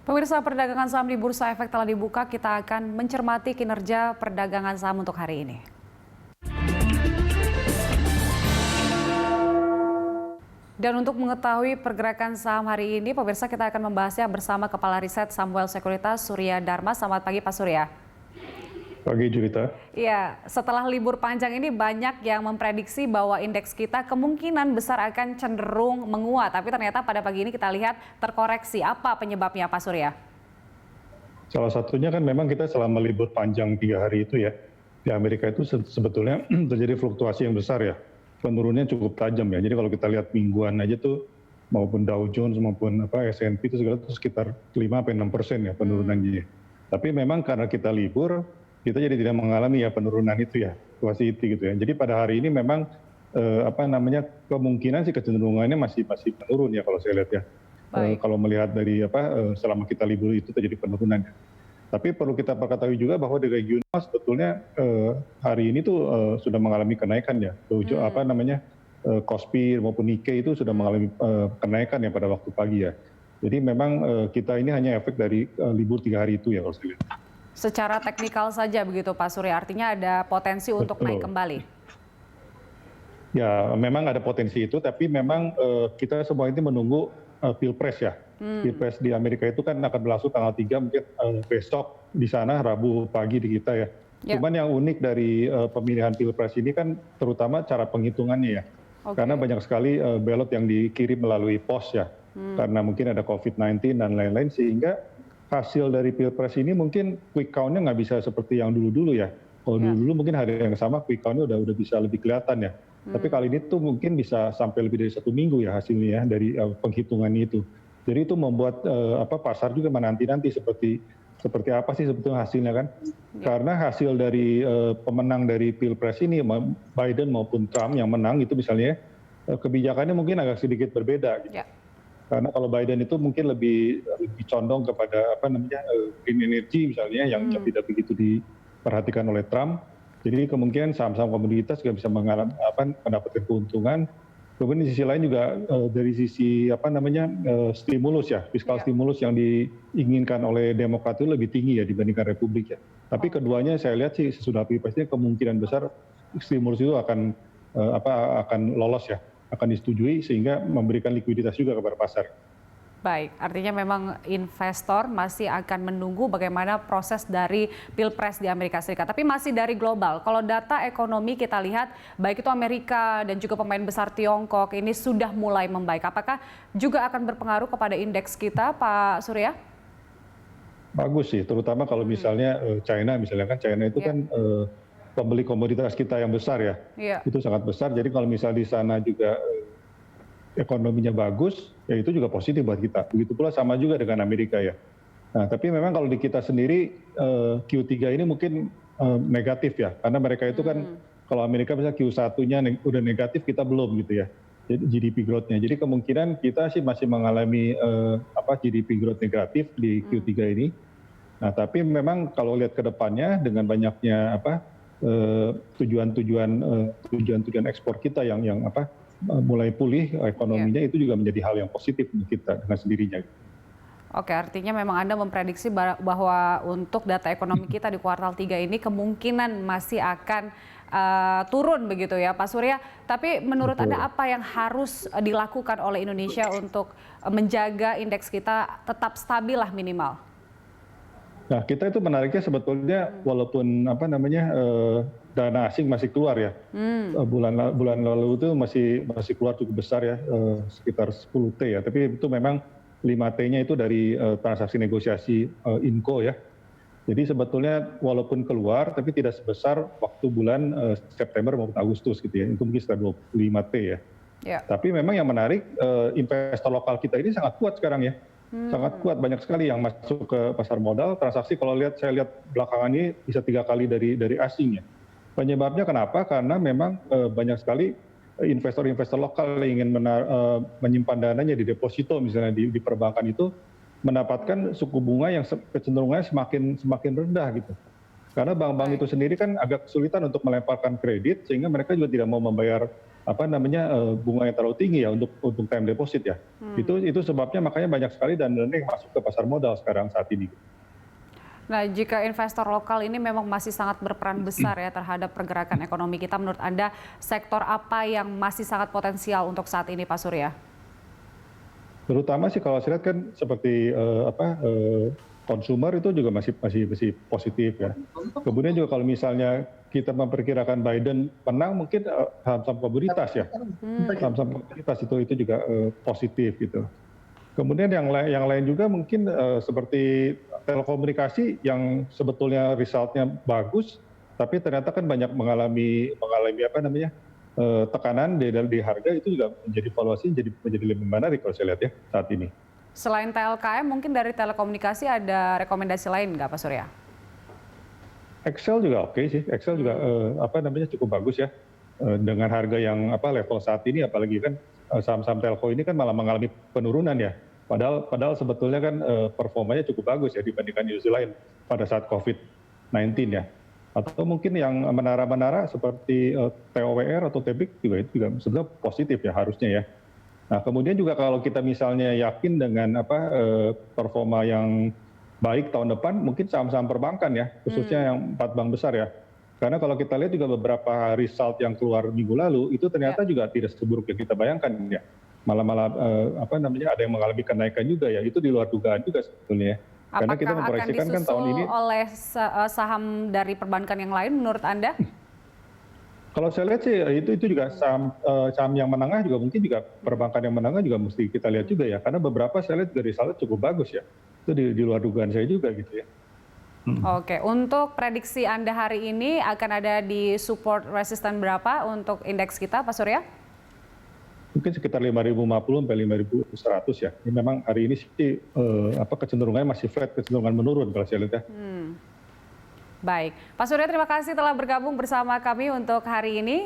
Pemirsa, perdagangan saham di Bursa Efek telah dibuka. Kita akan mencermati kinerja perdagangan saham untuk hari ini. Dan untuk mengetahui pergerakan saham hari ini, pemirsa, kita akan membahasnya bersama Kepala Riset Samuel Sekuritas, Surya Dharma. Selamat pagi, Pak Surya. Pagi, Julita. Iya, setelah libur panjang ini banyak yang memprediksi bahwa indeks kita kemungkinan besar akan cenderung menguat. Tapi ternyata pada pagi ini kita lihat terkoreksi. Apa penyebabnya, Pak Surya? Salah satunya kan memang kita selama libur panjang 3 hari itu ya, di Amerika itu sebetulnya terjadi fluktuasi yang besar ya. Penurunnya cukup tajam ya. Jadi kalau kita lihat mingguan aja tuh, maupun Dow Jones maupun S&P itu segala itu sekitar 5-6% ya penurunannya. Tapi memang karena kita libur, kita jadi tidak mengalami ya penurunan itu ya, fluktuasi gitu ya. Jadi pada hari ini memang kemungkinan sih kecenderungannya masih menurun ya kalau saya lihat ya. Kalau melihat dari selama kita libur itu terjadi penurunan. Tapi perlu kita ketahui juga bahwa di regional sebetulnya hari ini tuh sudah mengalami kenaikan ya. Kospi maupun Nikkei itu sudah mengalami kenaikan ya pada waktu pagi ya. Jadi memang kita ini hanya efek dari libur 3 hari itu ya kalau saya lihat. Secara teknikal saja begitu, Pak Surya, artinya ada potensi untuk naik kembali? Ya, memang ada potensi itu, tapi memang kita semua ini menunggu Pilpres ya. Pilpres di Amerika itu kan akan berlangsung tanggal 3, mungkin besok di sana, Rabu pagi di kita ya. Cuman yang unik dari pemilihan Pilpres ini kan terutama cara penghitungannya ya. Karena banyak sekali balot yang dikirim melalui pos ya. Karena mungkin ada COVID-19 dan lain-lain, sehingga hasil dari Pilpres ini mungkin quick count-nya nggak bisa seperti yang dulu-dulu ya. Kalau dulu mungkin hari yang sama quick count-nya udah bisa lebih kelihatan ya. Tapi kali ini tuh mungkin bisa sampai lebih dari 1 minggu ya hasilnya ya dari penghitungan itu. Jadi itu membuat pasar juga menanti-nanti seperti apa sih sebetulnya hasilnya kan. Karena hasil dari pemenang dari Pilpres ini, Biden maupun Trump yang menang itu misalnya, kebijakannya mungkin agak sedikit berbeda gitu. Karena kalau Biden itu mungkin lebih condong kepada green energy misalnya yang tidak begitu diperhatikan oleh Trump. Jadi kemungkinan saham-saham komoditas juga bisa mendapatkan keuntungan. Kemudian di sisi lain juga dari sisi stimulus ya, fiskal stimulus yang diinginkan oleh Demokrat itu lebih tinggi ya dibandingkan Republik ya. Tapi keduanya saya lihat sih sesudah pilpresnya kemungkinan besar stimulus itu akan lolos ya, akan disetujui sehingga memberikan likuiditas juga kepada pasar. Baik, artinya memang investor masih akan menunggu bagaimana proses dari Pilpres di Amerika Serikat. Tapi masih dari global, kalau data ekonomi kita lihat, baik itu Amerika dan juga pemain besar Tiongkok ini sudah mulai membaik. Apakah juga akan berpengaruh kepada indeks kita, Pak Surya? Bagus sih, terutama kalau misalnya China itu kan pembeli komoditas kita yang besar ya. Itu sangat besar, jadi kalau misalnya di sana juga ekonominya bagus, ya itu juga positif buat kita. Begitu pula sama juga dengan Amerika ya. Nah, tapi memang kalau di kita sendiri Q3 ini mungkin negatif ya, karena mereka itu kan kalau Amerika misalnya Q1-nya udah negatif, kita belum gitu ya. Jadi GDP growth-nya. Jadi kemungkinan kita sih masih mengalami GDP growth negatif di Q3 ini. Nah, tapi memang kalau lihat ke depannya dengan banyaknya tujuan ekspor kita yang mulai pulih ekonominya, itu juga menjadi hal yang positif untuk kita dengan sendirinya. Oke, artinya memang Anda memprediksi bahwa untuk data ekonomi kita di kuartal 3 ini kemungkinan masih akan turun begitu ya, Pak Surya. Tapi menurut Anda apa yang harus dilakukan oleh Indonesia untuk menjaga indeks kita tetap stabil lah minimal? Nah, kita itu menariknya sebetulnya walaupun dana asing masih keluar ya. Bulan lalu itu masih keluar cukup besar ya, sekitar 10T ya. Tapi itu memang 5T-nya itu dari transaksi negosiasi INCO ya. Jadi sebetulnya walaupun keluar tapi tidak sebesar waktu bulan September maupun Agustus gitu ya. Itu mungkin sekitar 25T ya. Tapi memang yang menarik investor lokal kita ini sangat kuat sekarang ya. Sangat kuat, banyak sekali yang masuk ke pasar modal. Transaksi kalau saya lihat belakangan ini bisa 3 kali dari asing ya. Penyebabnya kenapa? Karena memang banyak sekali investor-investor lokal yang ingin menyimpan dananya di deposito misalnya di perbankan itu mendapatkan suku bunga yang kecenderungannya semakin rendah gitu. Karena bank-bank itu sendiri kan agak kesulitan untuk melemparkan kredit, sehingga mereka juga tidak mau membayar bunga yang terlalu tinggi ya untuk time deposit ya. Itu sebabnya makanya banyak sekali dana yang masuk ke pasar modal sekarang saat ini. Nah, jika investor lokal ini memang masih sangat berperan besar ya terhadap pergerakan ekonomi kita, menurut Anda sektor apa yang masih sangat potensial untuk saat ini, Pak Surya? Terutama sih kalau saya lihat kan seperti consumer itu juga masih positif ya. Kemudian juga kalau misalnya kita memperkirakan Biden menang, mungkin saham-saham komoditas ya, saham-saham komoditas itu juga positif gitu. Kemudian yang lain juga mungkin seperti telekomunikasi yang sebetulnya resultnya bagus, tapi ternyata kan banyak mengalami tekanan di harga, itu juga menjadi valuasi menjadi lebih menarik kalau saya lihat ya saat ini. Selain TLKM, mungkin dari telekomunikasi ada rekomendasi lain nggak, Pak Surya? Excel juga oke sih, Excel juga cukup bagus ya, dengan harga yang level saat ini, apalagi kan saham-saham telco ini kan malah mengalami penurunan ya, padahal sebetulnya kan performanya cukup bagus ya dibandingkan industri lain pada saat COVID-19 ya. Atau mungkin yang menara-menara seperti TOWR atau TEBIK juga itu juga sebenarnya positif ya harusnya ya. Nah kemudian juga kalau kita misalnya yakin dengan performa yang baik tahun depan, mungkin saham-saham perbankan ya, khususnya yang 4 bank besar ya. Karena kalau kita lihat juga beberapa result yang keluar minggu lalu, itu ternyata juga tidak seburuk yang kita bayangkan ya. Malah ada yang mengalami kenaikan juga ya, itu di luar dugaan juga sebetulnya. Karena kita memproyeksikan kan tahun ini. Oleh saham dari perbankan yang lain menurut Anda? Kalau saya lihat sih itu juga saham yang menengah juga mungkin juga perbankan yang menengah juga mesti kita lihat juga ya, karena beberapa saya lihat dari resultnya cukup bagus ya. Itu di luar dugaan saya juga gitu ya. Oke, untuk prediksi Anda hari ini akan ada di support resisten berapa untuk indeks kita, Pak Surya? Mungkin sekitar 5.050 sampai 5.100 ya. Ini memang hari ini sih kecenderungannya masih flat, kecenderungan menurun kalau saya lihat ya. Baik, Pak Surya terima kasih telah bergabung bersama kami untuk hari ini.